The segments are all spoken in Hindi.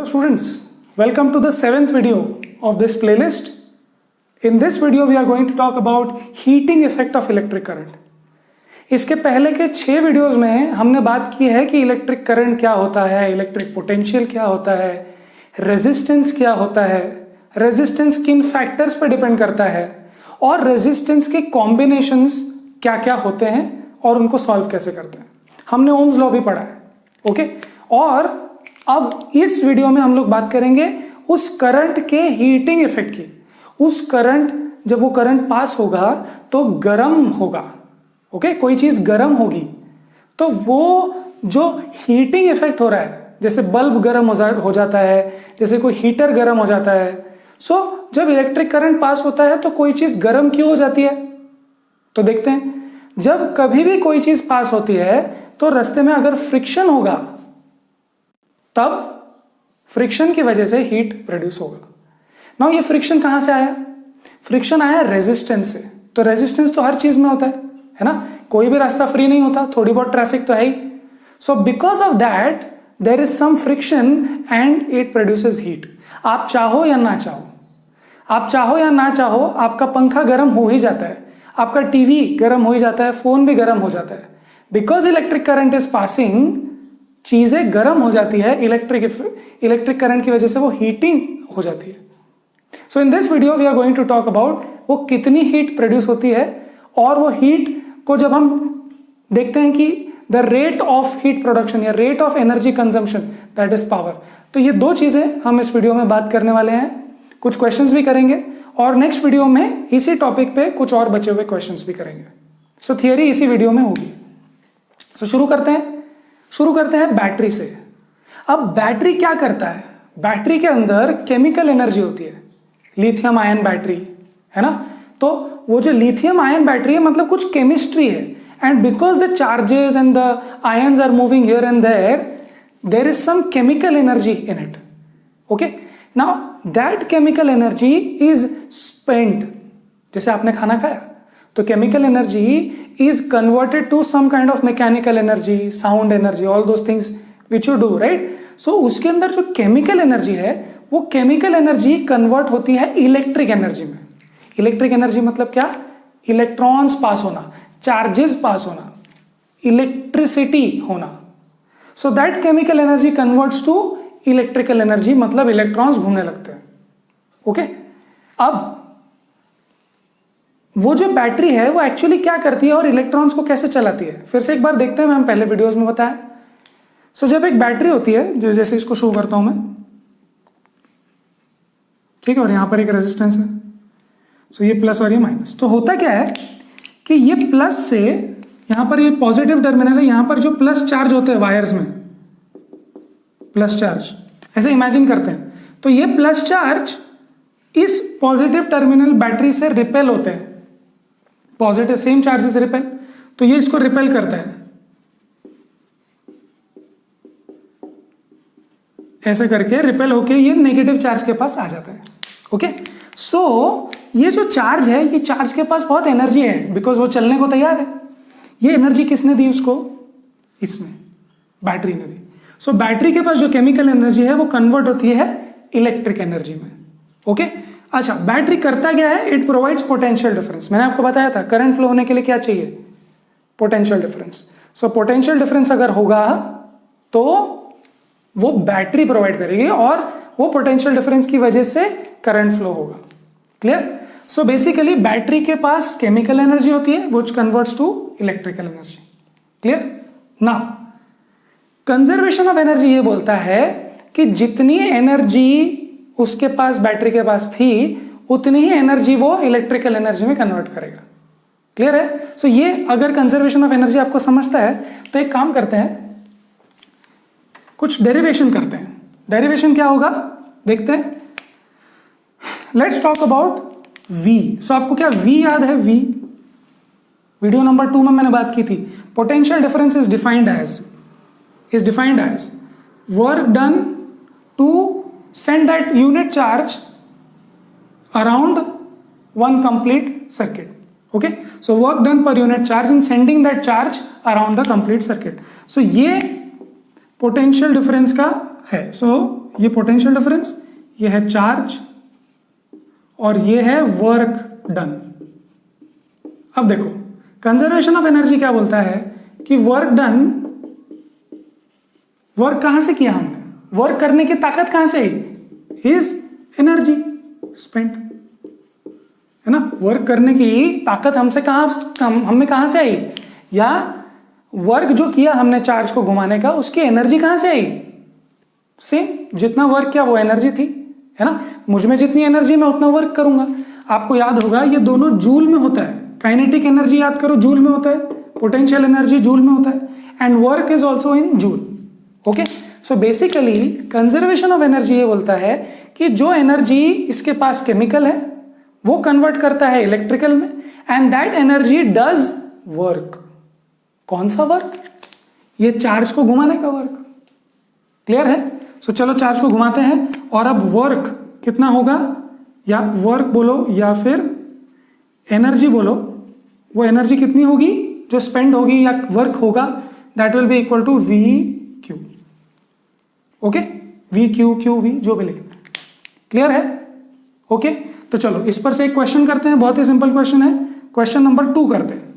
Hello students, welcome to the 7th video of this playlist. In this video we are going to talk about heating effect of electric current. इसके पहले के 6 वीडियोस में हमने बात की है कि इलेक्ट्रिक करंट क्या होता है, इलेक्ट्रिक पोटेंशियल क्या होता है, रेजिस्टेंस क्या होता है, रेजिस्टेंस किन फैक्टर्स पर डिपेंड करता है और रेजिस्टेंस के कॉम्बिनेशंस क्या क्या होते हैं और उनको सॉल्व कैसे करते हैं. हमने ओम्स लॉ भी पढ़ा है. ओके और अब इस वीडियो में हम लोग बात करेंगे उस करंट के हीटिंग इफेक्ट की. उस करंट, जब वो करंट पास होगा तो गर्म होगा. ओके कोई चीज गर्म होगी तो वो जो हीटिंग इफेक्ट हो रहा है, जैसे बल्ब गर्म हो जाता है, जैसे कोई हीटर गर्म हो जाता है. सो जब इलेक्ट्रिक करंट पास होता है तो कोई चीज गर्म क्यों हो जाती है, तो देखते हैं. जब कभी भी कोई चीज पास होती है तो रास्ते में अगर फ्रिक्शन होगा तब फ्रिक्शन की वजह से हीट प्रोड्यूस होगा. नाउ ये फ्रिक्शन कहां से आया? फ्रिक्शन आया रेजिस्टेंस से. तो रेजिस्टेंस तो हर चीज में होता है ना. कोई भी रास्ता फ्री नहीं होता, थोड़ी बहुत ट्रैफिक तो है ही. So because of that there is some friction and it produces heat. आप चाहो या ना चाहो, आप चाहो या ना चाहो, आपका पंखा गर्म हो ही जाता है, आपका टीवी गर्म हो ही जाता है, फोन भी गर्म हो जाता है. Because electric current is passing, चीजें गर्म हो जाती है. इलेक्ट्रिक करंट की वजह से वो हीटिंग हो जाती है. So in this video we are going to talk about वो कितनी हीट प्रोड्यूस होती है और वो हीट को जब हम देखते हैं कि the rate of heat production या rate of energy consumption, that is power. तो ये दो चीजें हम इस वीडियो में बात करने वाले हैं. कुछ क्वेश्चंस भी करेंगे और नेक्स्ट वीडियो में इसी टॉपिक पे कुछ और बचे हुए क्वेश्चंस भी करेंगे. सो थियरी इसी वीडियो में होगी. सो शुरू करते हैं बैटरी से. अब बैटरी क्या करता है? बैटरी के अंदर केमिकल एनर्जी होती है, लिथियम आयन बैटरी है ना. तो वो जो लिथियम आयन बैटरी है मतलब कुछ केमिस्ट्री है. And because the charges and the ions are moving here and there is some chemical energy in it. Okay now that chemical energy is spent. जैसे आपने खाना खाया तो chemical energy is converted to some kind of mechanical energy, sound energy, all those things which you do, right? So उसके अंदर जो केमिकल एनर्जी है वो केमिकल एनर्जी कन्वर्ट होती है इलेक्ट्रिक एनर्जी में. इलेक्ट्रिक एनर्जी मतलब क्या? इलेक्ट्रॉन्स पास होना, चार्जेस पास होना, इलेक्ट्रिसिटी होना. So that chemical energy converts to electrical energy, मतलब इलेक्ट्रॉन्स घूमने लगते हैं. ओके अब वो जो बैटरी है वो एक्चुअली क्या करती है और इलेक्ट्रॉन्स को कैसे चलाती है, फिर से एक बार देखते हैं. मैं पहले वीडियोस में बताया. सो जब एक बैटरी होती है, जो जैसे इसको शो करता हूं मैं, ठीक है, और यहां पर एक रेजिस्टेंस है. सो ये प्लस और ये माइनस. तो होता क्या है कि ये प्लस से, यहां पर ये पॉजिटिव टर्मिनल है, यहां पर जो प्लस चार्ज होते हैं वायर्स में, प्लस चार्ज ऐसे इमेजिन करते हैं. तो ये प्लस चार्ज इस पॉजिटिव टर्मिनल बैटरी से रिपेल होते हैं. पॉजिटिव सेम चार्जेस रिपेल, तो ये इसको रिपेल करता है ऐसे करके. रिपेल होके ये नेगेटिव चार्ज के पास आ जाता है. ओके सो ये जो चार्ज है, ये चार्ज के पास बहुत एनर्जी है बिकॉज वो चलने को तैयार है. ये एनर्जी किसने दी उसको? इसने, बैटरी ने दी. सो बैटरी के पास जो केमिकल एनर्जी है वो कन्वर्ट होती है इलेक्ट्रिक एनर्जी में. ओके अच्छा, बैटरी करता क्या है? It provides potential difference. मैंने आपको बताया था करंट फ्लो होने के लिए क्या चाहिए? Potential difference. So potential difference अगर होगा तो वो बैटरी प्रोवाइड करेगी और वो पोटेंशियल डिफरेंस की वजह से करंट फ्लो होगा. क्लियर? सो बेसिकली बैटरी के पास केमिकल एनर्जी होती है which converts to electrical energy. Clear? Now conservation of energy ये बोलता है कि जितनी एनर्जी उसके पास, बैटरी के पास थी, उतनी ही एनर्जी वो इलेक्ट्रिकल एनर्जी में कन्वर्ट करेगा. क्लियर है? सो ये अगर कंजर्वेशन ऑफ एनर्जी आपको समझता है तो एक काम करते हैं, कुछ डेरिवेशन करते हैं. डेरिवेशन क्या होगा देखते हैं. Let's talk about V. सो आपको क्या V याद है? V वीडियो नंबर 2 में मैंने बात की थी. Potential difference is defined as work done to send that unit charge around one complete circuit. Okay, so work done per unit charge in sending that charge around the complete circuit. So ये पोटेंशियल डिफरेंस का है. सो ये पोटेंशियल डिफरेंस, ये है चार्ज और ये है वर्क डन। अब देखो कंजर्वेशन ऑफ एनर्जी क्या बोलता है कि वर्क डन, वर्क कहां से किया हमने, वर्क करने की ताकत कहां से आई, इज एनर्जी स्पेंट, है ना। वर्क करने की ताकत हमें कहां से आई, या वर्क जो किया हमने चार्ज को घुमाने का, उसकी एनर्जी कहां से आई, सेम जितना वर्क किया वो एनर्जी थी, है ना। मुझ में जितनी एनर्जी मैं उतना वर्क करूंगा। आपको याद होगा ये दोनों जूल में होता है, काइनेटिक एनर्जी याद करो जूल में होता है, पोटेंशियल एनर्जी जूल में होता है, and work is also in joule. Okay, so basically conservation of energy ये बोलता है कि जो एनर्जी इसके पास केमिकल है वो कन्वर्ट करता है इलेक्ट्रिकल में, and that energy does work. कौन सा वर्क, ये चार्ज को घुमाने का वर्क। क्लियर है। सो चलो चार्ज को घुमाते हैं, और अब वर्क कितना होगा, या वर्क बोलो या फिर एनर्जी बोलो, वो एनर्जी कितनी होगी जो स्पेंड होगी या वर्क होगा, that will be equal to V Q. Okay, V Q Q V जो भी लिखना। क्लियर है। ओके, तो चलो इस पर से एक क्वेश्चन करते हैं, बहुत ही सिंपल क्वेश्चन है। क्वेश्चन नंबर 2 करते हैं।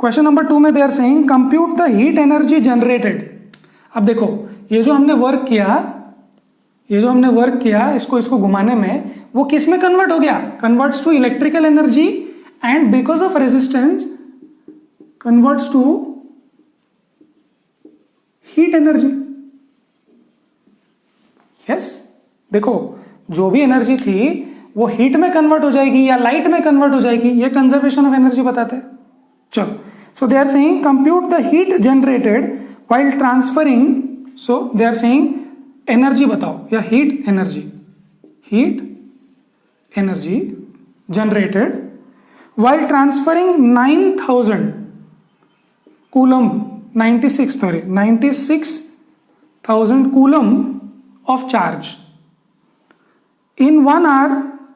क्वेश्चन नंबर 2 में they are saying compute the heat energy generated. अब देखो ये जो हमने वर्क किया, इसको घुमाने में, वो किस में कन्वर्ट हो गया, converts to electrical energy, and because of resistance converts to heat energy. Yes, देखो जो भी एनर्जी थी वो हीट में कन्वर्ट हो जाएगी या लाइट में कन्वर्ट हो जाएगी, ये कंजर्वेशन ऑफ एनर्जी बताते हैं। चलो, so they are saying compute the heat generated while transferring, so they are saying energy बताओ, या heat energy generated while transferring 9000 coulomb 96,000 coulomb of charge in 1 hour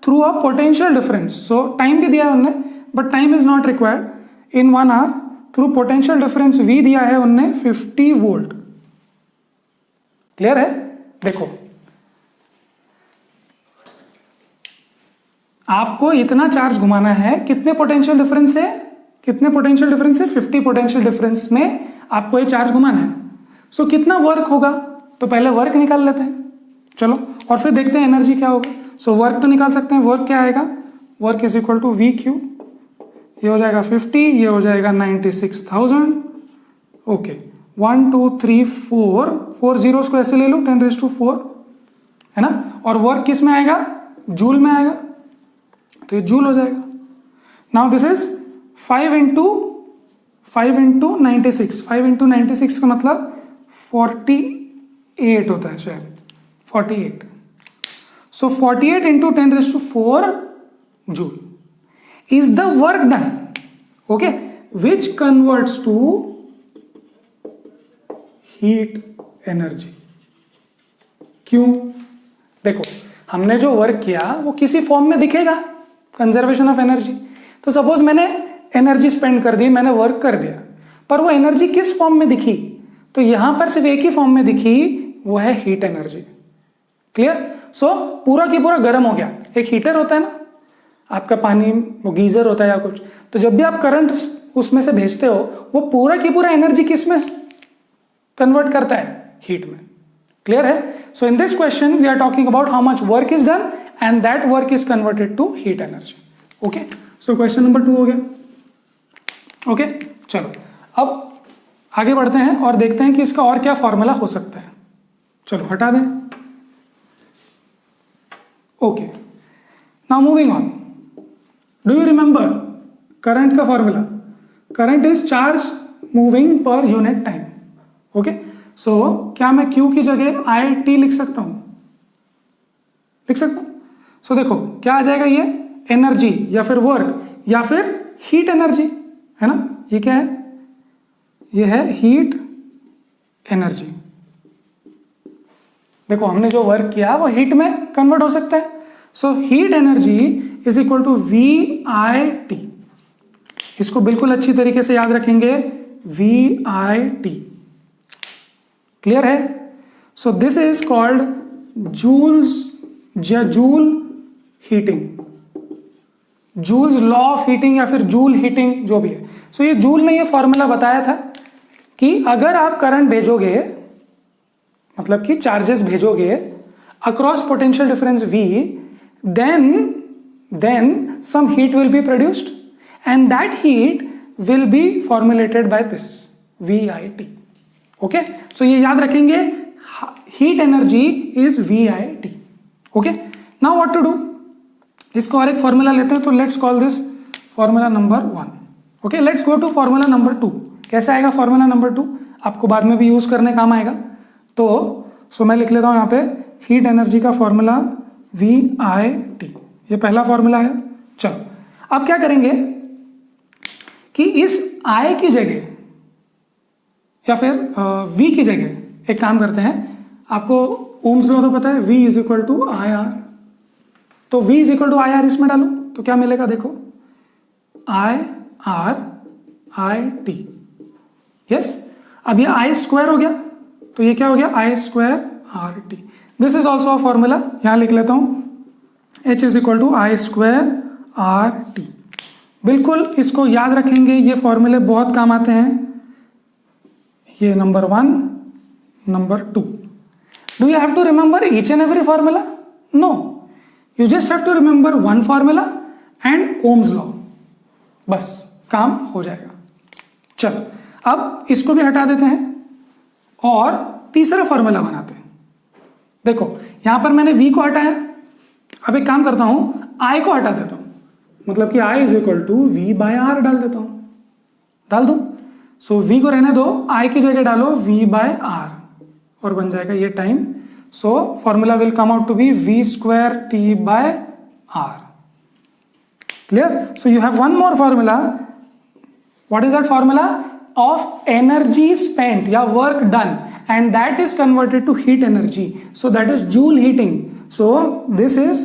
through a potential difference. So time भी दिया है उनने, but time is not required. In 1 hour through potential difference V दिया है उनने 50 वोल्ट। क्लियर है। देखो आपको इतना चार्ज घुमाना है, कितने पोटेंशियल डिफरेंस है, 50 पोटेंशियल डिफरेंस में आपको ये चार्ज घुमाना है। सो कितना वर्क होगा, तो पहले वर्क निकाल लेते हैं। चलो, और फिर देखते हैं एनर्जी क्या होगा। सो वर्क तो निकाल सकते हैं, वर्क क्या आएगा, work is equal to V Q, ये हो जाएगा 50, ये हो जाएगा 96,000। ओके, 1 2 3 4 जीरोस को ऐसे ले लो, 10⁴, है ना। और वर्क किस में आएगा, जूल में आएगा, तो ये जूल हो जाएगा। Now this is 5 into 96, 5 into 96 का मतलब 48 होता है शायद, 48। So 48 into 10⁴ joule is the work done, okay, which converts to heat energy. क्यों, देखो हमने जो वर्क किया वो किसी फॉर्म में दिखेगा, कंजर्वेशन ऑफ एनर्जी। तो सपोज मैंने एनर्जी स्पेंड कर दी, मैंने वर्क कर दिया, पर वो एनर्जी किस फॉर्म में दिखी, तो यहां पर सिर्फ एक ही फॉर्म में दिखी, वो है हीट एनर्जी। क्लियर। सो पूरा की पूरा गर्म हो गया। एक हीटर होता है ना आपका, पानी वो गीजर होता है या कुछ, तो जब भी आप करंट उसमें से भेजते हो, वो पूरा की पूरा एनर्जी किस में कन्वर्ट करता है, हीट में। क्लियर है। So in this question we are talking about how much work is done and that work is converted to heat energy. Okay, so question number 2 हो गया। ओके, चलो अब आगे बढ़ते हैं और देखते हैं कि इसका और क्या फॉर्मूला हो सकता है। चलो हटा दें। Okay, now moving on. Do you remember current का formula, current is charge moving per unit time. Okay, so क्या मैं Q की जगह IT लिख सकता हूं, लिख सकता हूं। सो देखो क्या आ जाएगा, ये एनर्जी या फिर वर्क या फिर हीट एनर्जी, है ना। ये क्या है, ये है हीट एनर्जी। देखो हमने जो वर्क किया वो हीट में कन्वर्ट हो सकता है। So heat energy is equal to VIT। इसको बिल्कुल अच्छी तरीके से याद रखेंगे, VIT। क्लियर है। So this is called joules या joule heating, joules law of heating या फिर जूल हीटिंग जो भी है। सो ये जूल ने ये फॉर्मूला बताया था कि अगर आप करंट भेजोगे, मतलब कि चार्जेस भेजोगे across potential difference V, then some heat will be produced and that heat will be formulated by this VIT. Okay, so ये याद रखेंगे, heat energy is VIT. Okay, now what to do? इसको और एक फॉर्मूला लेते हैं, तो let's call this formula number 1. Okay, let's go to formula number 2. कैसे आएगा फॉर्मूला नंबर 2? आपको बाद में भी यूज करने काम आएगा. तो सो मैं लिख लेता हूं यहां पे हीट एनर्जी का फॉर्मूला VIT. ये पहला फॉर्मूला है. चलो अब क्या करेंगे कि इस I की जगह या फिर V की जगह एक काम करते हैं. आपको ओम्स लॉ तो पता है, V is equal to IR. तो V is equal to IR इसमें डालो तो क्या मिलेगा, देखो IRIT. यस, अब ये I स्क्वायर हो गया तो ये क्या हो गया, I square RT. This is also a formula, यहां लिख लेता हूं H is equal to I square RT. बिल्कुल इसको याद रखेंगे, ये फॉर्मूले बहुत काम आते हैं. ये number 1, number 2. Do you have to remember each and every formula? No, you just have to remember one formula and Ohm's law. बस काम हो जाएगा. चलो अब इसको भी हटा देते हैं और तीसरा फॉर्मूला बनाते हैं. देखो यहां पर मैंने V को हटाया, अब एक काम करता हूं I को हटा देता हूं, मतलब कि I is equal to V by R डाल देता हूं. डाल दूं? सो V को रहने दो, I की जगह डालो V बाय R और बन जाएगा ये time. So formula will come out to be V square T by R. Clear? So you have one more formula. What is that formula? Of energy spent या work done, and that is converted to heat energy. So that is joule heating. So this is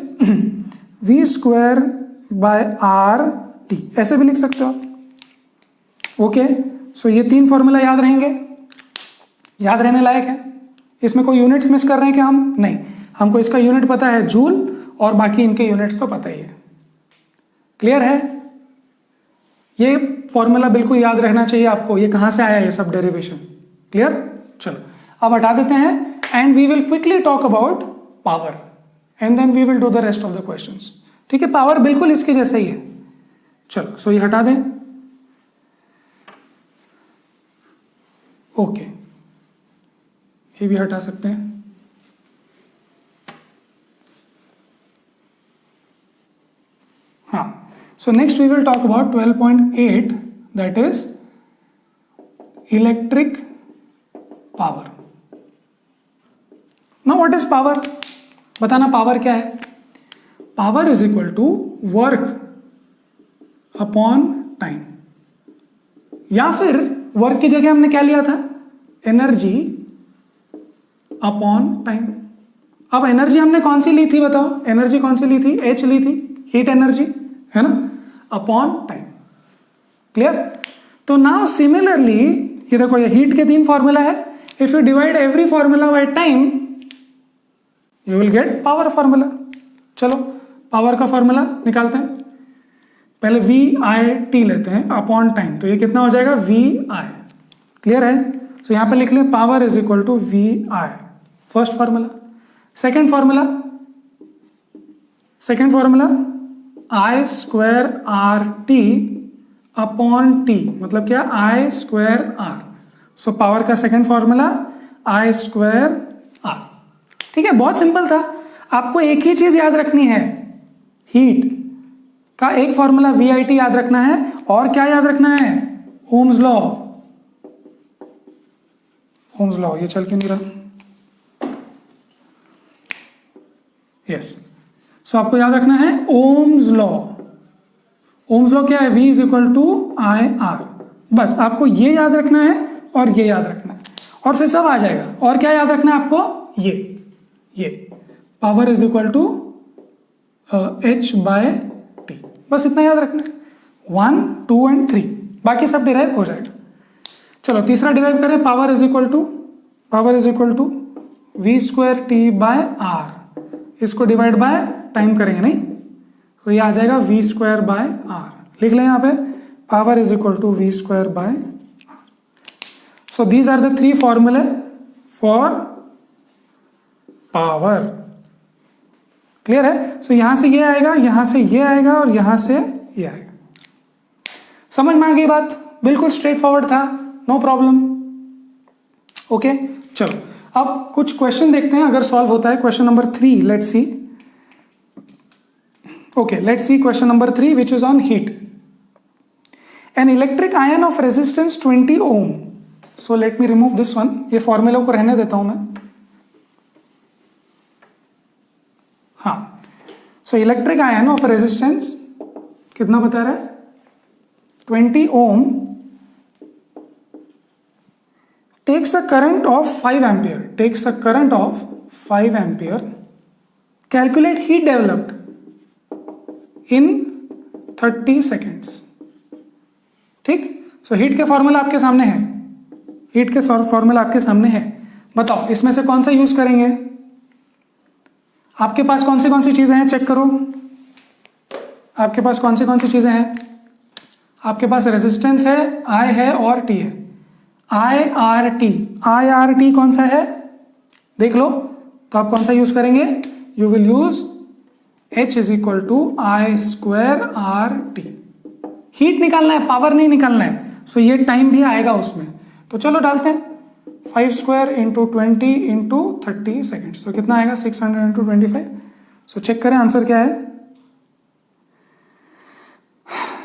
V square by R T. ऐसे भी लिख सकते हो. Okay. So ये तीन फॉर्मूला याद रहेंगे, याद रहने लायक है. इसमें कोई यूनिट्स मिस कर रहे हैं क्या हम? नहीं, हमको इसका यूनिट पता है जूल, और बाकी इनके यूनिट्स तो पता ही है. क्लियर है? ये फॉर्मूला बिल्कुल याद रहना चाहिए आपको, ये कहां से आया ये सब डेरिवेशन. क्लियर? चलो अब हटा देते हैं and we will quickly talk about power and then we will do the rest of the questions. ठीक है, पावर बिल्कुल इसके जैसा ही है. चलो सो ये हटा दें. ओके, ये भी हटा सकते हैं. हाँ, so next we will talk about 12.8, that is electric power. Now what is power? बताना पावर क्या है. Power is equal to work upon time, या फिर वर्क की जगह हमने क्या लिया था, एनर्जी अपॉन टाइम. अब एनर्जी हमने कौन सी ली थी बताओ, एनर्जी कौन सी ली थी, H ली थी, हीट एनर्जी है ना, अपॉन टाइम. क्लियर? तो नाउ सिमिलरली ये देखो, ये हीट के तीन फॉर्मूला है. If you divide every formula bye time you will get power formula. चलो पावर का फॉर्मूला निकालते हैं. पहले VIT लेते हैं अपॉन टाइम, तो ये कितना हो जाएगा, VI. क्लियर है? तो यहां पे लिख लें power is equal to VI, first formula. Second formula I square RT upon T, मतलब क्या, I square R. So power का second formula I square R. ठीक है, बहुत सिंपल था. आपको एक ही चीज याद रखनी है, हीट का एक फॉर्मूला VIT याद रखना है, और क्या याद रखना है, ओम्स लॉ. ओम्स लॉ ये चल क्यों नहीं रहा. यस, सो आपको याद रखना है ओम्स लॉ. ओम्स लॉ क्या है, V is equal to IR. बस आपको ये याद रखना है और ये याद रखना है, और फिर सब आ जाएगा. और क्या याद रखना है आपको, ये power is equal to H by T. बस इतना याद रखना है. 1, 2 एंड 3, बाकी सब डिराइव हो जाएगा. चलो तीसरा डिराइव करें. Power is equal to V square T by R, इसको डिवाइड बाय टाइम करेंगे नहीं, तो ये आ जाएगा वी स्क्वायर बाय आर, लिख लें यहाँ पे power is equal to V square by R. So these are the 3 फॉर्मूले फॉर पावर. क्लियर है? सो यहां से ये आएगा, यहां से ये आएगा और यहां से ये आएगा. समझ में आ गई बात? बिल्कुल स्ट्रेट फॉरवर्ड था, नो प्रॉब्लम. ओके, चलो अब कुछ क्वेश्चन देखते हैं अगर सॉल्व होता है. Question number 3, let's see. Okay, let's see question number 3 which is on heat. An electric iron of resistance 20 ohm. So let me remove this one, ये फॉर्मूला को रहने देता हूं मैं. हाँ, so electric iron of resistance कितना बता रहा है? 20 ohm takes a current of 5 ampere. Takes a current of 5 ampere. Calculate heat developed in 30 seconds. ठीक? सो हीट के फॉर्मूला आपके सामने है. हीट के फॉर्मूला आपके सामने है. बताओ इसमें से कौन सा यूज करेंगे? आपके पास कौन सी चीजें हैं, चेक करो. आपके पास कौन सी चीजें हैं? आपके पास रेजिस्टेंस है, आई है और टी है. आई आर टी कौन सा है देख लो. तो आप कौन सा यूज करेंगे? You will use H is equal to I square R T. Heat निकालना है, पावर नहीं निकालना है. सो ये टाइम भी आएगा उसमें. तो चलो डालते हैं 5 स्क्वायर इंटू 20 इंटू 30 सेकेंड्स. तो कितना आएगा? 600 इंटू 25. सो चेक करें आंसर क्या है.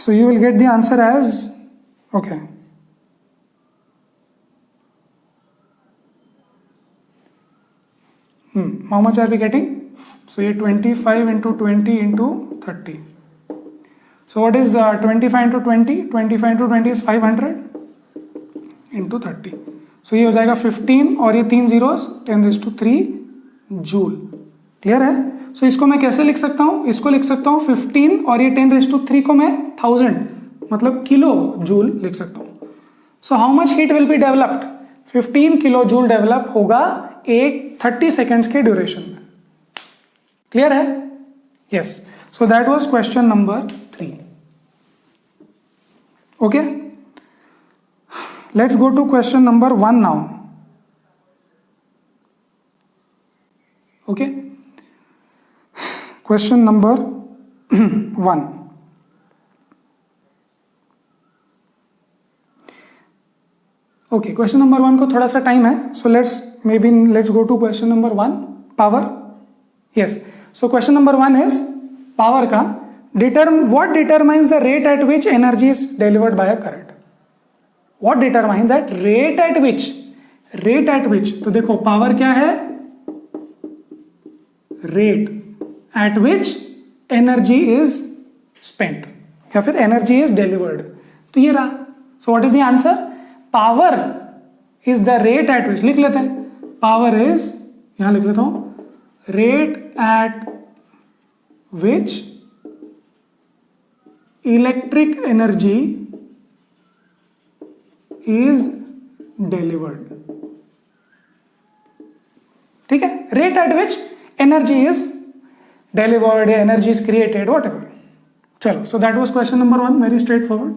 So you will get the answer as, okay, how much are we getting? So ये 25 into 20 into 30. So what is 25 into 20? 25 into 20 is 500 into 30. So ये हो जाएगा 15 और ये 3 zeros 10⁻³ जूल. क्लियर है? सो इसको मैं कैसे लिख सकता हूं? इसको लिख सकता हूं 15 और ये 10⁻³ को मैं 1000 मतलब किलो जूल लिख सकता हूं. So how much heat will be developed? 15 kilo joule develop होगा एक 30 सेकेंड्स के ड्यूरेशन में. क्लियर है? Yes. So that was question number 3. Okay, let's go to question number 1 now. Okay, question number 1. Okay, question number 1 को थोड़ा सा टाइम है. So let's go to question number 1, power. Yes. So question number 1 is power का. What determines the rate at which energy is delivered by a current. What determines that rate at विच. तो देखो पावर क्या है? Rate at which energy is spent या फिर energy is delivered. तो ये रहा. So what is the answer? Power is the rate at which, लिख लेते हैं. Power is, यहां लिख लेता हूं, rate at which electric energy is delivered. ठीक है? Rate at which energy is delivered, energy is created, whatever. Chalo, so that was question number 1, very straightforward.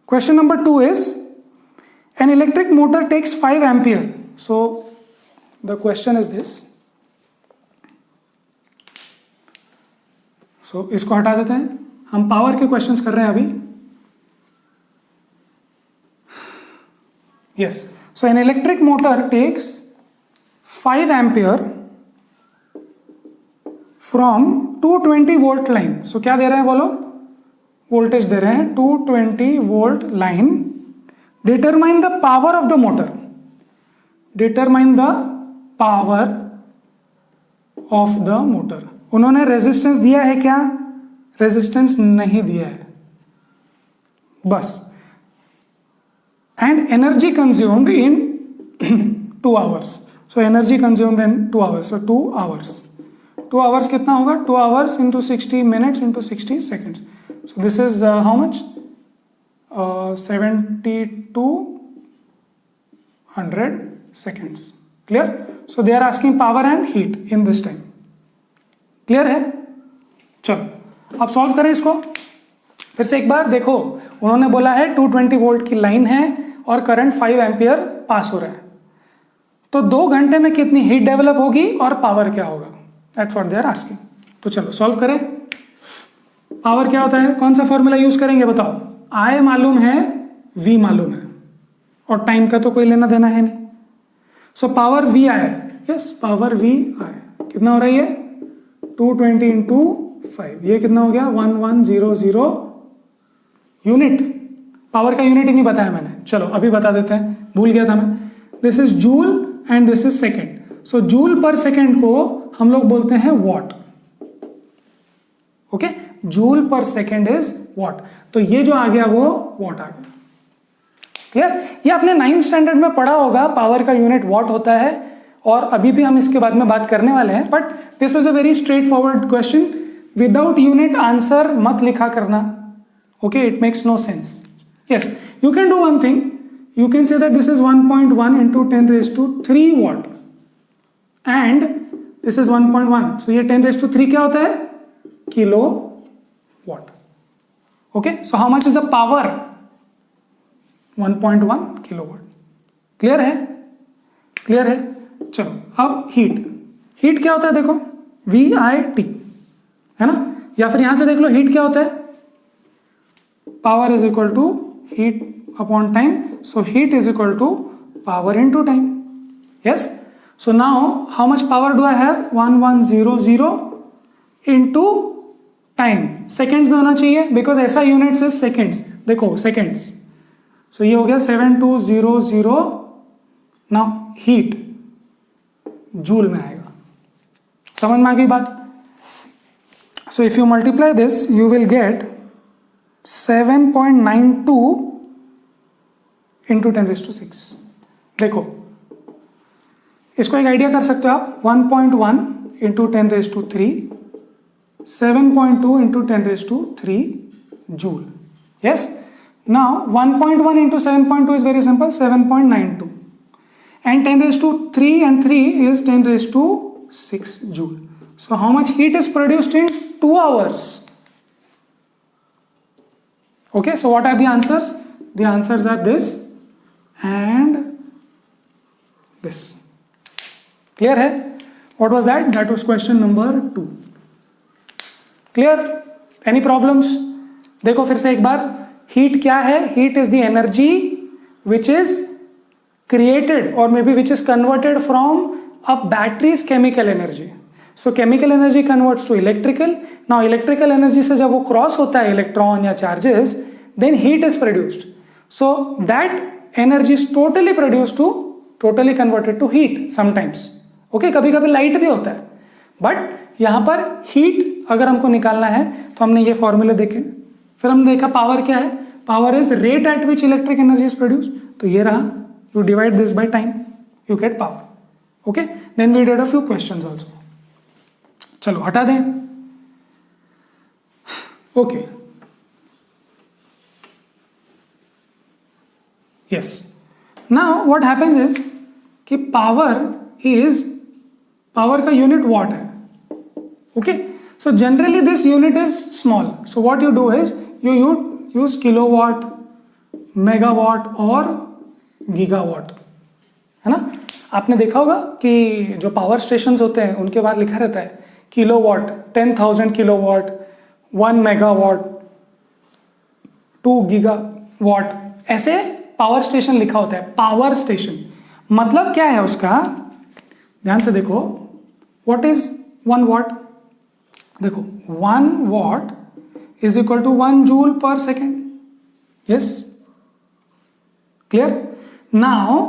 Question number 2 is an electric motor takes 5 ampere. So the question is this. So इसको हटा देते हैं. हम पावर के क्वेश्चंस कर रहे हैं अभी. Yes. So an electric motor takes 5 ampere from 220 volt line. So क्या दे रहे हैं बोलो? वोल्टेज दे रहे हैं 220 volt line. Determine the power of the motor. Determine the power of the motor. उन्होंने रेजिस्टेंस दिया है क्या? रेजिस्टेंस नहीं दिया है बस. And energy consumed in 2 hours. So energy consumed in 2 hours. So 2 hours. 2 hours कितना होगा? 2 hours into 60 minutes into 60 seconds. So this is how much? 7200 seconds. Clear? So they are asking power and heat in this time. Clear है? चलो अब सॉल्व करें इसको फिर से एक बार। देखो उन्होंने बोला है 220 वोल्ट की लाइन है और करंट 5 एम्पियर पास हो रहा है, तो 2 घंटे में कितनी हीट डेवलप होगी और पावर क्या होगा, that's what they are asking. तो चलो सॉल्व करें। पावर क्या होता है, कौन सा फॉर्मूला यूज करेंगे बताओ? I मालूम है, V मालूम है, और टाइम का तो कोई लेना देना है नहीं। सो पावर V आया, यस पावर V आया, कितना हो रहा है ये 220 इंटू 5, ये कितना हो गया 1100 यूनिट। पावर का यूनिट ही नहीं बताया मैंने, चलो अभी बता देते हैं, भूल गया था मैं। This is joule and this is second. So joule per second को हम लोग बोलते हैं what. Okay, joule per second is what, तो ये जो आ गया वो वॉट आ गया। क्लियर? ये आपने 9th स्टैंडर्ड में पढ़ा होगा, पावर का यूनिट वॉट होता है, और अभी भी हम इसके बाद में बात करने वाले हैं। But this is a very straight forward question, without unit answer मत लिखा करना। Okay, it makes no sense. Yes, you can do one thing, you can say that this is 1.1 into 10 raised to 3 watt and this is 1.1, so ये 10 raised to 3 क्या होता है, kilo watt. Okay, so how much is the power? 1.1 kilowatt. Clear है? क्लियर है? चलो अब हीट क्या होता है, देखो VIT है ना, या फिर यहां से देख लो हीट क्या होता है, power is equal to heat upon time, so heat is equal to power into time. Yes, so now how much power do I have? 1100 into time, seconds में होना चाहिए because ऐसा units is seconds, देखो seconds, so ये हो गया 7200, now heat जूल में आएगा। समझ में आ गई बात? so if you multiply this you will get 7.92 into 10 raised to 6। देखो इसको एक आइडिया कर सकते हो आप, 1.1 into 10 raised to 3, 7.2 into 10 raised to 3 joule. Yes, now 1.1 into 7.2 is very simple, 7.92, and 10 raised to 3 and 3 is 10 raised to 6 joule. So how much heat is produced in 2 hours? Okay, so what are the answers? The answers are this and this. Clear है? What was that? That was question number 2. Clear? Any problems? देखो फिर से एक बार, heat क्या है? Heat is the energy which is created or maybe which is converted from a battery's chemical energy. So chemical energy converts to electrical. Now electrical energy से जब वो cross होता है electron या charges, then heat is produced. So that energy is totally produced to totally converted to heat sometimes. Okay, कभी कभी लाइट भी होता है, बट यहां पर हीट अगर हमको निकालना है तो हमने ये फॉर्मूले देखे, फिर हमने देखा पावर क्या है, power is rate at which electric energy is produced, तो ये रहा, you divide this by time, you get power. Okay, then we did a few questions also. चलो हटा दें। Okay, yes, now what happens is कि पावर का यूनिट वॉट है। Okay, so generally this unit is small, so what you do is you use kilowatt, megawatt और गीगावाट, है ना। आपने देखा होगा कि जो पावर स्टेशन होते हैं उनके बाद लिखा रहता है किलोवाट, 10,000 किलोवाट, 1 मेगावाट, 2 गीगावाट, ऐसे पावर स्टेशन लिखा होता है। पावर स्टेशन मतलब क्या है उसका, ध्यान से देखो, व्हाट इज 1 वॉट, देखो 1 watt is equal to 1 joule per second. Yes, clear? Now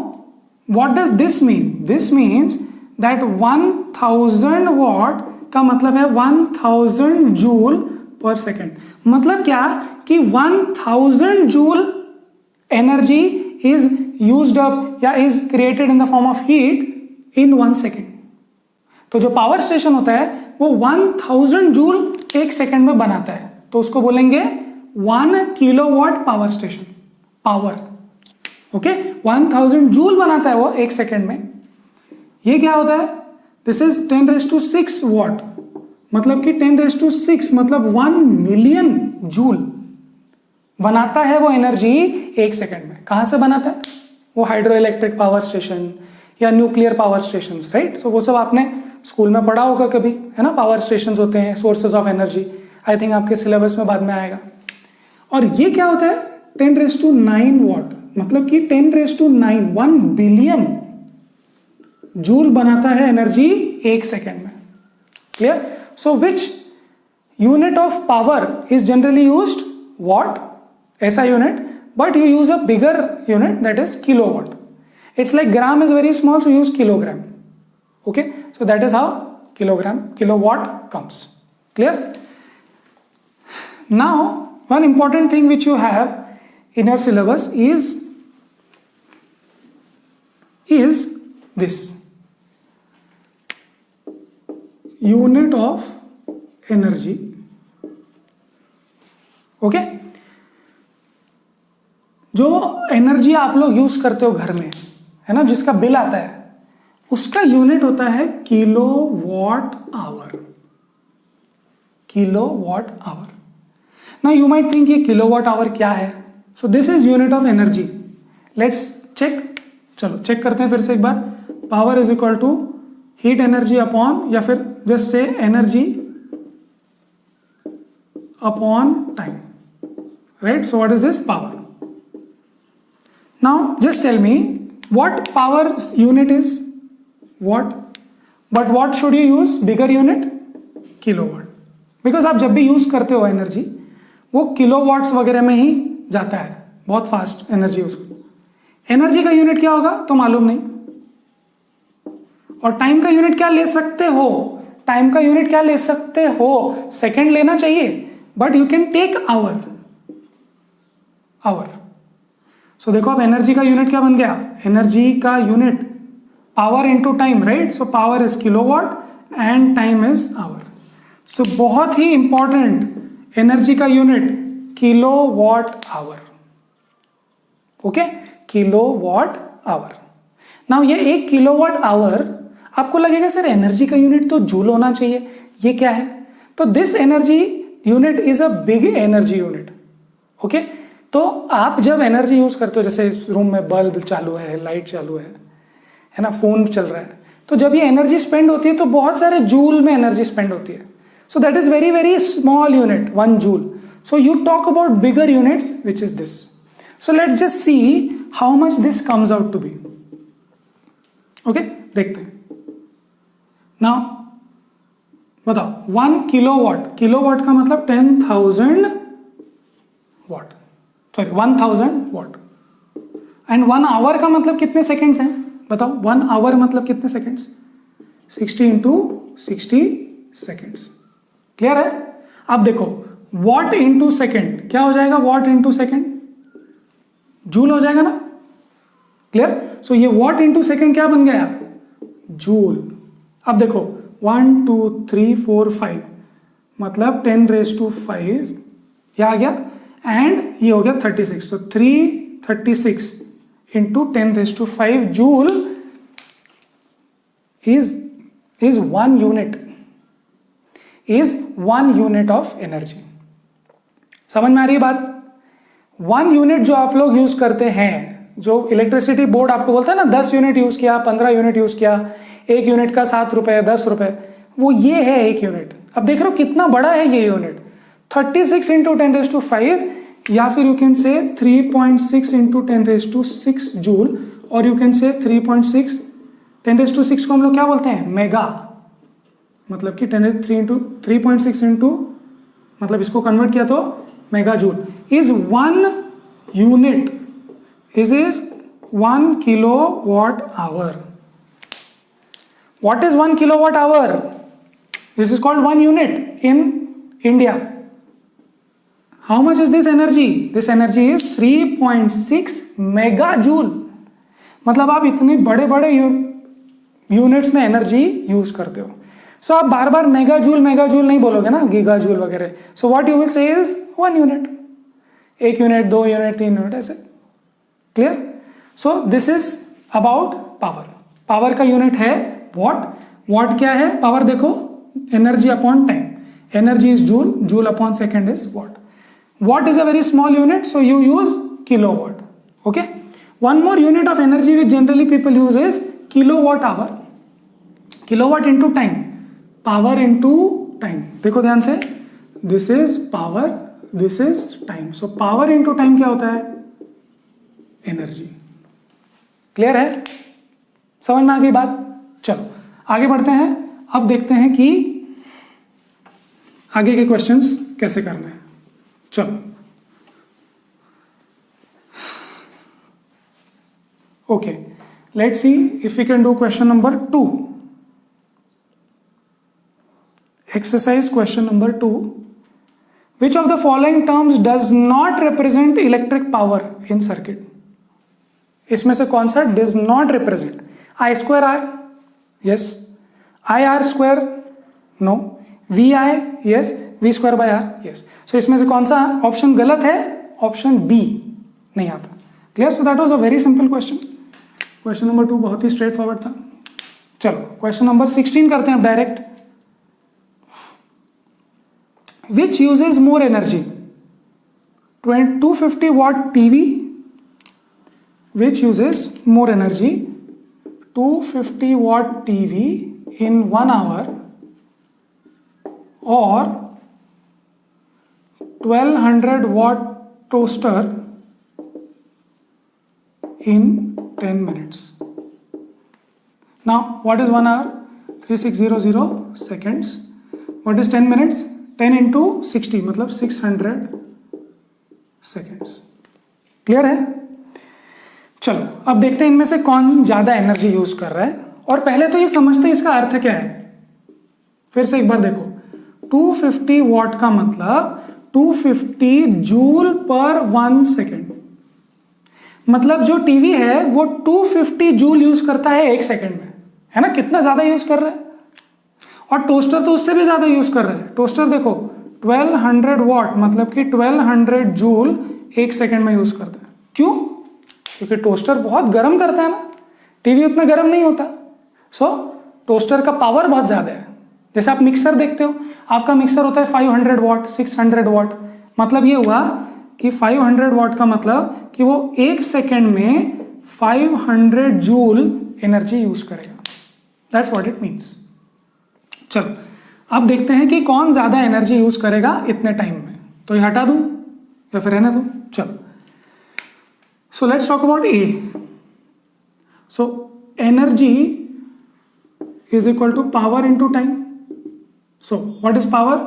what does this mean? This means that 1000 watt का मतलब है 1000 जूल पर सेकेंड। मतलब क्या कि 1000 joule energy is used up या is created in the form of heat in 1 second। तो जो पावर स्टेशन होता है वो 1000 जूल 1 सेकेंड में बनाता है, तो उसको बोलेंगे 1 kilowatt power station. Power, okay, 1000 joule बनाता है वो 1 सेकेंड में, ये क्या होता है, दिस इज 10⁶ वॉट, मतलब कि 10⁶ मतलब 1 मिलियन जूल बनाता है वो एनर्जी 1 सेकंड में। कहां से बनाता है, वो हाइड्रो इलेक्ट्रिक पावर स्टेशन या न्यूक्लियर पावर स्टेशन, राइट। सो वो सब आपने स्कूल में पढ़ा होगा कभी, है ना, पावर स्टेशन होते हैं, sources of energy. I think आपके सिलेबस में बाद में आएगा। और ये क्या होता है, 10⁹ वॉट, मतलब कि 10⁹ 1 बिलियन जूल बनाता है एनर्जी 1 सेकेंड में। Clear. So which unit of power is generally used, what, ऐसा unit, but you use a bigger unit, that is kilowatt. It's like gram is very small, so use kilogram. Okay, so that is how kilowatt comes. Clear? Now one important thing which you have in your syllabus is this unit of energy. Okay, जो एनर्जी आप लोग यूज करते हो घर में, है ना, जिसका बिल आता है, उसका यूनिट होता है kilowatt hour. Kilowatt hour. Now you might think ये किलोवाट आवर क्या है। So this is unit of energy. Let's check, चलो चेक करते हैं फिर से एक बार। Power is equal to heat energy upon, या फिर जस्ट से energy upon time, right. So what is this, power. Now just tell me what power unit is what, but what should you use, bigger unit, kilowatt, because आप जब भी यूज करते हो एनर्जी वो किलोवाट्स वगैरह में ही जाता है, बहुत फास्ट एनर्जी उसको। एनर्जी का यूनिट क्या होगा तो मालूम नहीं, और टाइम का यूनिट क्या ले सकते हो, टाइम का यूनिट क्या ले सकते हो, सेकेंड लेना चाहिए, but you can take hour. So देखो अब एनर्जी का यूनिट क्या बन गया, एनर्जी का unit power into time, right. So power is kilowatt and time is hour. So बहुत ही इंपॉर्टेंट, एनर्जी का unit kilowatt hour. Okay, kilowatt hour. Now ये 1 किलोवाट आवर, आपको लगेगा सर एनर्जी का यूनिट तो जूल होना चाहिए, ये क्या है। तो this energy unit is a big energy unit. Okay, तो आप जब एनर्जी यूज करते हो, जैसे इस रूम में बल्ब चालू है, लाइट चालू है ना, फोन चल रहा है, तो जब ये एनर्जी स्पेंड होती है तो बहुत सारे जूल में एनर्जी स्पेंड होती है। So that is very very small unit, 1 joule. So you talk about bigger units which is this. So let's just see how much this comes out to be. Okay, देखते हैं। नाउ बताओ, 1 किलोवाट, किलोवाट का मतलब 10,000 watt, sorry 1000 watt. And 1 hour का मतलब कितने सेकेंड्स हैं बताओ, 1 आवर मतलब कितने सेकेंड्स, 60 इंटू 60 सेकेंड्स। क्लियर है। अब देखो वॉट इंटू सेकेंड क्या हो जाएगा, वॉट इंटू सेकेंड जूल हो जाएगा ना। क्लियर। सो ये वॉट इंटू सेकेंड क्या बन गया, जूल। अब देखो 1 2 3 4 5 मतलब 10⁵ यह आ गया, एंड ये हो गया 36। तो 336 into 10⁵ joule is 1 unit, is 1 unit of energy। समझ में आ रही है बात। 1 यूनिट जो आप लोग यूज करते हैं, जो इलेक्ट्रिसिटी बोर्ड आपको बोलता है ना 10 यूनिट यूज किया, 15 यूनिट यूज किया, 1 यूनिट का 7 रुपए 10 रुपए, वो ये है 1 यूनिट। अब देख रहे हो कितना बड़ा है ये यूनिट, 36 इंटू 10⁵, या फिर you can say 3.6 into 10⁶ joule, और यू कैन से 3.6, 10⁶ को हम लोग क्या बोलते हैं, मेगा, मतलब कि 3.6 इंटू मतलब इसको कन्वर्ट किया तो mega joule is 1 unit, is 1 kilowatt our. What is 1 kilowatt hour? This is called 1 unit in India. How much is this energy? This energy is 3.6 megajoule. मतलब आप इतने बड़े बड़े यूनिट्स में एनर्जी यूज करते हो। सो आप बार बार मेगाजूल नहीं बोलोगे ना, गीगाजूल वगैरह। So what you will say is 1 unit, 1 unit 2 unit 3 unit ऐसे। Clear. So this is about power. Power का यूनिट है वॉट, वॉट क्या है, पावर देखो, energy upon time, energy is joule, joule upon second is watt. Watt is a very small unit, so you use kilowatt. Okay. One more unit of energy which generally people use is kilowatt hour. Kilowatt into time. Power into time. देखो ध्यान से. This is power. This is time. So power into time क्या होता है? Energy. Clear है? समझ में आ गई बात? चलो आगे बढ़ते हैं. अब देखते हैं कि आगे के क्वेश्चंस कैसे करना है. चलो okay, let's see if we can do question number 2. Exercise question number 2. Which of the following terms does not represent electric power in circuit. इसमें से कौन सा does not represent? I square R, yes. I R square, no. V I, yes. V square by R, yes. So इसमें से कौन सा ऑप्शन गलत है? ऑप्शन बी नहीं आता. Clear? So that was a very simple question. Question number 2 बहुत ही स्ट्रेट फॉरवर्ड था. चलो क्वेश्चन नंबर 16 करते हैं अब direct. Which uses more energy, 250 watt TV, which uses more energy, 250 watt TV in 1 hour or 1200 watt toaster in 10 minutes. Now what is 1 hour? 3600 seconds. What is 10 minutes? 10 into 60 मतलब 600 seconds. क्लियर है? चलो अब देखते हैं इनमें से कौन ज्यादा एनर्जी यूज कर रहा है. और पहले तो ये समझते हैं इसका अर्थ क्या है. फिर से एक बार देखो, 250 वॉट का मतलब 250 जूल पर 1 सेकेंड. मतलब जो टीवी है वो 250 जूल यूज करता है 1 सेकेंड में, है ना. कितना ज्यादा यूज कर रहा है. और टोस्टर तो उससे भी ज्यादा यूज कर रहा है. टोस्टर देखो 1200 वॉट मतलब कि 1200 जूल 1 सेकेंड में यूज करता है. क्यों? क्योंकि टोस्टर बहुत गर्म करता है ना, टीवी उतना गर्म नहीं होता. सो टोस्टर का पावर बहुत ज्यादा है. जैसे आप मिक्सर देखते हो, आपका मिक्सर होता है 500 वॉट, 600 वॉट. मतलब ये हुआ कि 500 वॉट का मतलब कि वो 1 सेकेंड में 500 जूल एनर्जी यूज करेगा. That's what it means. चलो अब देखते हैं कि कौन ज्यादा एनर्जी यूज करेगा इतने टाइम में. तो ये हटा दूं या फिर रहने दूं? चलो, so let's talk about A. So energy is equal to power into time. So what is power?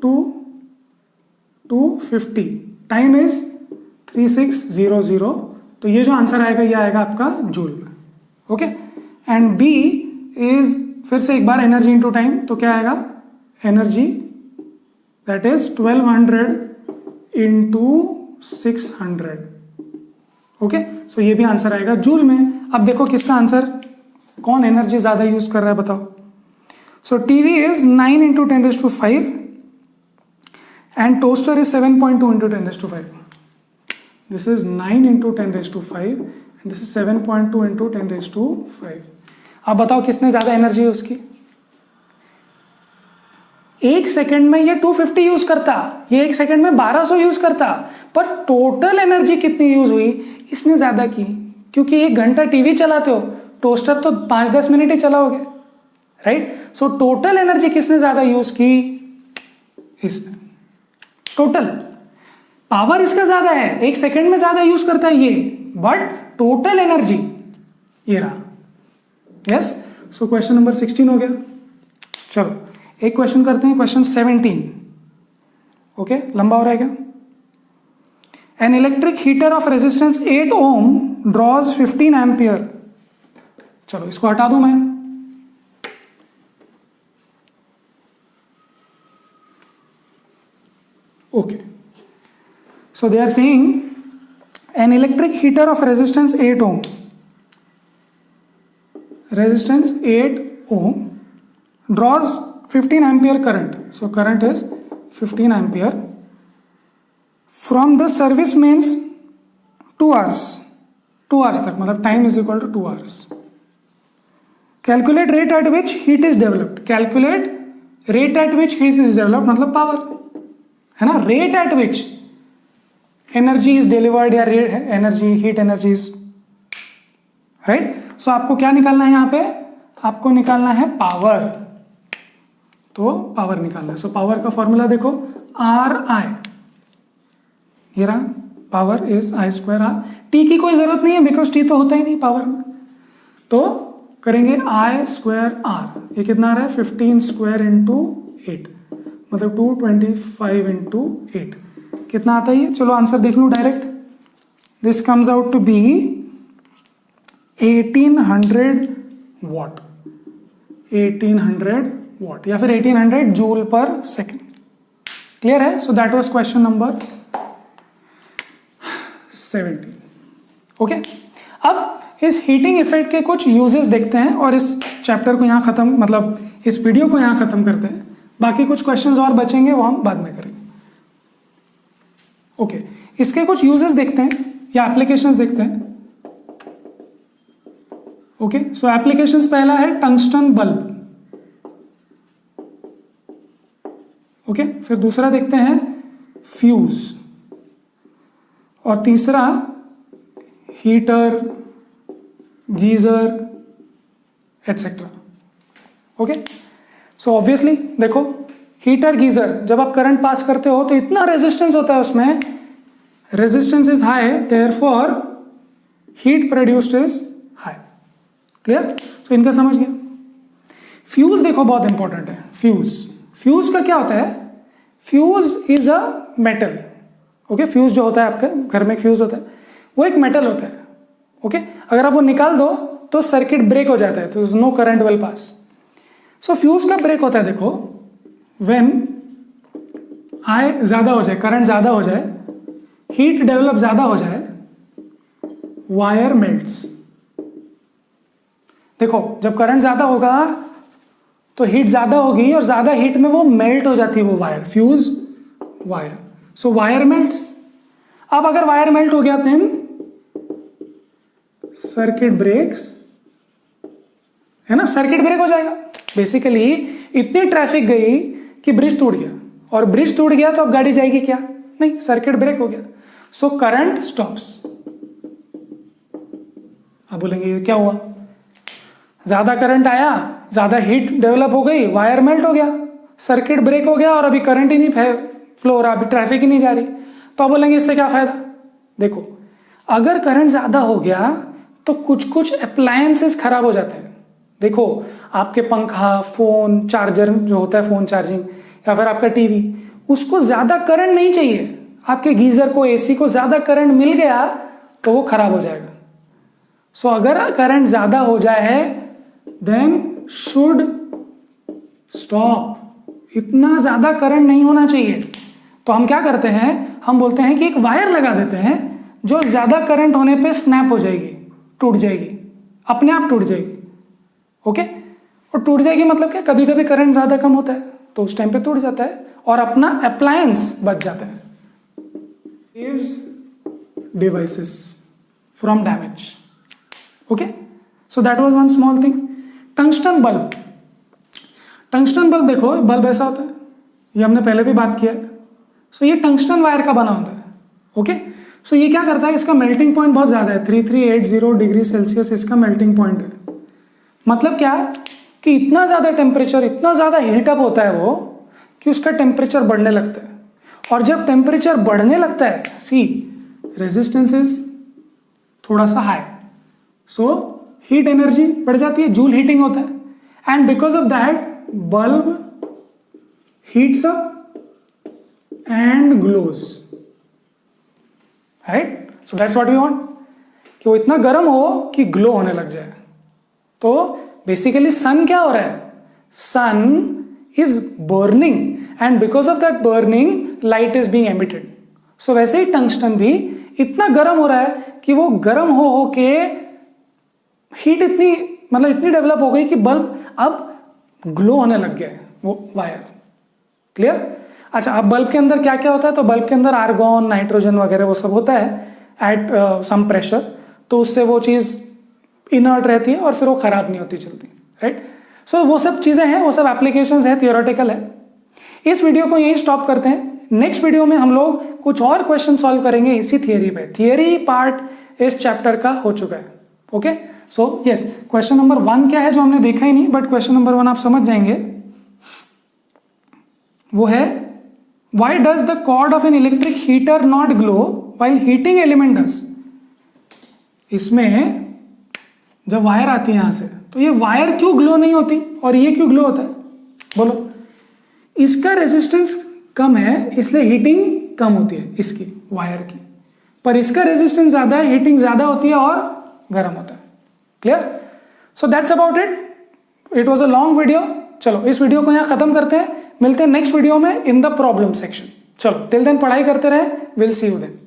250. Time is 3600. तो ये जो आंसर आएगा ये आएगा आपका जूल में. ओके. एंड बी इज फिर से एक बार एनर्जी इंटू टाइम. तो क्या आएगा? Energy that is 1200 into 600. ओके. सो ये भी आंसर आएगा जूल में. अब देखो किसका आंसर, कौन एनर्जी ज्यादा यूज कर रहा है बताओ. So TV is 9 into 10⁵ and toaster is 7.2 into 10⁵. This is 9 into 10⁵ and this is 7.2 into 10⁵. अब बताओ किसने ज्यादा एनर्जी यूज की. 1 सेकेंड में ये 250 यूज करता, ये 1 सेकेंड में 1200 यूज करता, पर टोटल एनर्जी कितनी यूज हुई इसने ज्यादा की. क्योंकि 1 घंटा टीवी चलाते हो, टोस्टर तो 5-10 मिनट ही चलाओगे, राइट. सो टोटल एनर्जी किसने ज्यादा यूज की? इसने. टोटल पावर इसका ज्यादा है, 1 सेकेंड में ज्यादा यूज करता है ये, बट टोटल एनर्जी ये रहा. यस. सो क्वेश्चन नंबर 16 हो गया. चलो एक क्वेश्चन करते हैं, क्वेश्चन 17. ओके, लंबा हो रहेगा. An electric heater of resistance 8 ohm draws 15 ampere. चलो इसको हटा दूं मैं. Okay. So they are saying an electric heater of resistance 8 ohm, resistance 8 ohm draws 15 ampere current. So current is 15 ampere from the service mains 2 hours. 2 hours तक मतलब time is equal to 2 hours. Calculate rate at which heat is developed, calculate rate at which heat is developed मतलब पावर, है ना, rate at which energy is delivered या rate energy heat energy is, right. So आपको क्या निकालना है यहाँ पे, आपको निकालना है पावर, तो पावर निकालना है। सो पावर का फॉर्मूला देखो, आर आई, ये रहा, power is I square R. T की कोई जरूरत नहीं है बिकॉज टी तो होता ही नहीं पावर में, तो करेंगे आई स्क्वायर आर, ये कितना आ रहा है 15 स्क्वायर इंटू 8 मतलब 225 इंटू 8, कितना आता है ये, चलो आंसर देख लूँ direct. This comes out to be 1800 watt, 1800 watt या फिर 1800 जूल पर सेकेंड। क्लियर है। So that was question number 17। ओके, अब इस हीटिंग इफेक्ट के कुछ यूजेस देखते हैं और इस चैप्टर को यहाँ खत्म, मतलब इस वीडियो को यहाँ खत्म करते हैं। बाकी कुछ क्वेश्चंस और बचेंगे वो हम बाद में करेंगे। ओके, इसके कुछ यूजेस देखते हैं या एप्लीकेशंस देखते हैं। ओके, सो एप्लीकेशंस पहला है टंगस्टन बल्ब। ओके, फिर दूसरा देखते हैं फ्यूज, और तीसरा heater, geyser etcetera. Okay, so obviously देखो, हीटर गीजर जब आप करंट पास करते हो तो इतना रेजिस्टेंस होता है उसमें, resistance is high, therefore heat produced is high. Clear. So इनका समझ गया। फ्यूज देखो बहुत इंपॉर्टेंट है। फ्यूज का क्या होता है, fuse is a metal. Okay, fuse जो होता है आपके घर में फ्यूज होता है वो एक मेटल होता है। ओके, अगर आप वो निकाल दो तो सर्किट ब्रेक हो जाता है, तो no current will pass. So fuse का ब्रेक होता है देखो, व्हेन आई ज्यादा हो जाए, करंट ज्यादा हो जाए, हीट डेवलप ज्यादा हो जाए, वायर मेल्ट्स। देखो जब करंट ज्यादा होगा तो हीट ज्यादा होगी और ज्यादा हीट में वो मेल्ट हो जाती है वो वायर, फ्यूज वायर। सो वायर मेल्ट्स। अब अगर वायर मेल्ट हो गया देन सर्किट ब्रेक्स, है ना, सर्किट ब्रेक हो जाएगा। बेसिकली इतनी ट्रैफिक गई कि ब्रिज टूट गया, और ब्रिज टूट गया तो अब गाड़ी जाएगी क्या, नहीं, सर्किट ब्रेक हो गया। So current stops. अब बोलेंगे ये क्या हुआ, ज्यादा करंट आया, ज्यादा हीट डेवलप हो गई, वायर मेल्ट हो गया, सर्किट ब्रेक हो गया और अभी करंट ही नहीं फ्लो हो रहा, अभी ट्रैफिक ही नहीं जा रही। तो आप बोलेंगे इससे क्या फायदा। देखो अगर करंट ज्यादा हो गया तो कुछ कुछ अप्लायंसेस खराब हो जाते हैं। देखो आपके पंखा, फोन, चार्जर जो होता है फोन चार्जिंग, या फिर आपका टीवी, उसको ज्यादा करंट नहीं चाहिए। आपके गीजर को, एसी को ज्यादा करंट मिल गया तो वो खराब हो जाएगा। सो अगर करंट ज्यादा हो जाए देन शुड स्टॉप। इतना ज्यादा करंट नहीं होना चाहिए। तो हम क्या करते हैं, हम बोलते हैं कि एक वायर लगा देते हैं जो ज्यादा करंट होने पे स्नैप हो जाएगी, टूट जाएगी, अपने आप टूट जाएगी। ओके, और टूट जाएगी मतलब क्या, कभी कभी करंट ज्यादा कम होता है तो उस टाइम पे टूट जाता है और अपना अप्लायंस बच जाता है, saves devices from damage. Okay, so that was one small thing. Tungsten bulb. Tungsten bulb देखो, बल्ब ऐसा होता है, ये हमने पहले भी बात किया है। सो ये टंगस्टन वायर का बना होता है। ओके, सो ये क्या करता है, इसका मेल्टिंग पॉइंट बहुत ज्यादा है, 3380 डिग्री सेल्सियस इसका मेल्टिंग पॉइंट है। मतलब क्या कि इतना ज्यादा टेम्परेचर, इतना ज्यादा हीटअप होता है वो कि उसका टेम्परेचर बढ़ने लगता है। और जब टेम्परेचर बढ़ने लगता है, सी रेजिस्टेंस इज थोड़ा सा हाई, सो हीट एनर्जी बढ़ जाती है, जूल हीटिंग होता है, and because of that bulb heats up and glows, right. So that's what we want, कि वो इतना गर्म हो कि ग्लो होने लग जाए। तो बेसिकली सन क्या हो रहा है, sun is burning and because of that burning light is being emitted. So वैसे ही टंगस्टन भी इतना गर्म हो रहा है कि वो गर्म हो के हीट इतनी, मतलब इतनी डेवलप हो गई कि बल्ब अब ग्लो होने लग गया है, वो वायर। क्लियर। अच्छा, अब बल्ब के अंदर क्या क्या होता है, तो बल्ब के अंदर आर्गॉन, नाइट्रोजन वगैरह वो सब होता है एट सम प्रेशर, तो उससे वो चीज इनर्ट रहती है और फिर वो खराब नहीं होती जल्दी, राइट। सो वो सब चीज़ें हैं, वो सब एप्लीकेशंस है, थियोरेटिकल है। इस वीडियो को यहीं स्टॉप करते हैं। नेक्स्ट वीडियो में हम लोग कुछ और क्वेश्चन सॉल्व करेंगे इसी थियरी पे। थियरी पार्ट इस चैप्टर का हो चुका है। Okay, so yes, question number 1 क्या है जो हमने देखा ही नहीं, बट क्वेश्चन नंबर 1 आप समझ जाएंगे। वो है why does the cord of an electric heater not glow while heating element does. इसमें जब वायर आती है यहां से, तो ये वायर क्यों ग्लो नहीं होती और ये क्यों ग्लो होता है? बोलो। इसका रेजिस्टेंस कम है इसलिए हीटिंग कम होती है इसकी, वायर की, पर इसका रेजिस्टेंस ज्यादा है, हीटिंग ज्यादा होती है और गर्म होता है। Clear? So that's about it. It was a long video. चलो इस वीडियो को यहां खत्म करते हैं, मिलते हैं नेक्स्ट वीडियो में इन द प्रॉब्लम सेक्शन। चलो टिल देन पढ़ाई करते रहे, विल सी यू देन।